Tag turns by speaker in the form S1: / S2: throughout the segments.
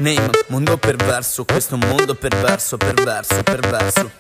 S1: Name, mondo perverso, questo mondo perverso, perverso, perverso.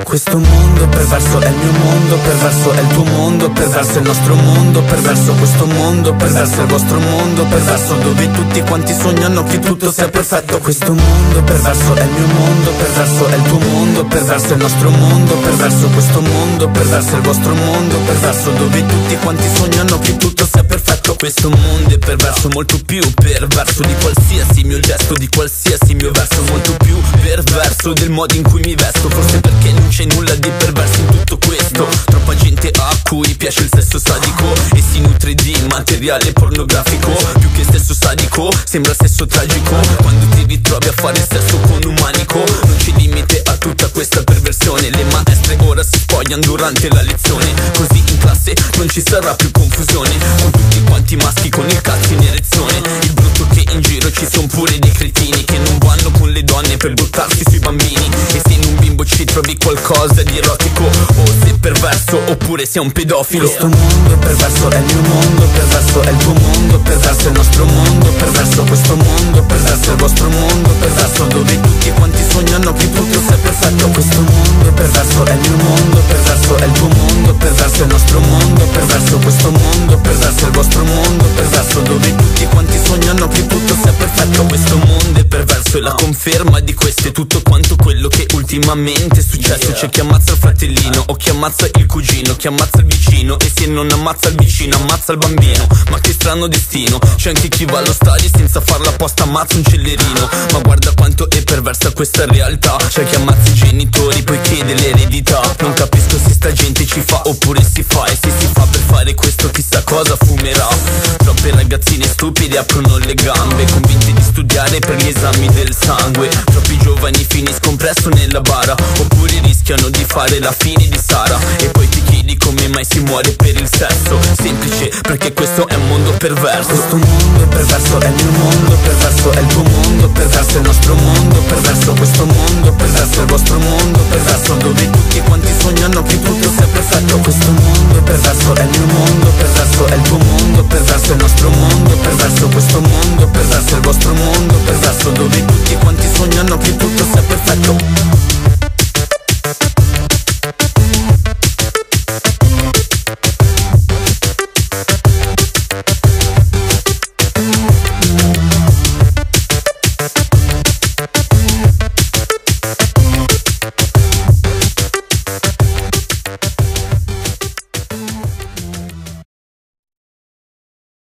S1: Questo mondo perverso è il mio mondo, perverso è il tuo mondo, perverso è il nostro mondo, perverso questo mondo, perverso è il vostro mondo, perverso dove tutti quanti sognano che tutto sia perfetto. Questo mondo perverso è il mio mondo, perverso è il tuo mondo, perverso è il nostro mondo, perverso questo mondo, perverso è il vostro mondo, perverso dove tutti quanti sognano che tutto sia perfetto. Questo mondo è perverso, molto più perverso di qualsiasi mio gesto, di qualsiasi mio verso, molto più perverso del modo in cui mi vesto, forse perché non c'è nulla di perverso in tutto questo. Troppa gente a cui piace il sesso sadico e si nutre di materiale pornografico. Più che sesso sadico, sembra sesso tragico quando ti ritrovi a fare sesso con un manico. Non c'è limite a tutta questa perversione. Le maestre ora si spogliano durante la lezione, così in classe non ci sarà più confusione, con tutti quanti maschi con il cazzo in erezione. Il brutto che in giro ci son pure dei cretini che non vanno con le donne per buttarsi sui bambini. E se in un bimbo ci trovi qualcosa di erotico, o sei perverso oppure sei un pedofilo. Questo mondo perverso è il mio mondo, perverso è il tuo mondo, perverso è il nostro mondo, perverso questo mondo, perverso è il vostro mondo, perverso dove tutti quanti sognano che tutto sia perfetto. Questo mondo perverso è il mio mondo, perverso è il tuo mondo, perverso è il nostro mondo, perverso questo mondo, perverso è il vostro mondo, perverso dove tutti quanti sognano che tutto sia perfetto. Questo mondo è perverso e la conferma di questo è tutto quanto quello che ultimamente è successo. C'è chi ammazza il fratellino o chi ammazza il cugino, chi ammazza il vicino e se non ammazza il vicino ammazza il bambino. Ma che strano destino, c'è anche chi va allo stadio senza farla apposta ammazza un cellerino. Ma guarda quanto è perversa questa realtà, c'è chi ammazza i genitori poi chiede l'eredità. Non capisco se sta gente ci fa oppure si fa, e se si fa per fare questo chissà cosa fumerà. Troppe ragazzine stupide aprono le gambe, convinte di studiare per gli esami del sangue. Troppi giovani finiscono presto nella bara, oppure rischiano di fare la fine di Sara. E poi ti chiedi come mai si muore per il sesso. Semplice, perché questo è un mondo perverso. Questo mondo perverso è il mio mondo, perverso è il tuo mondo, perverso è il nostro mondo, perverso questo mondo, perverso è il vostro mondo, perverso dove tutti quanti sognano che tutto sia perfetto. Questo mondo perverso è il mio mondo, perverso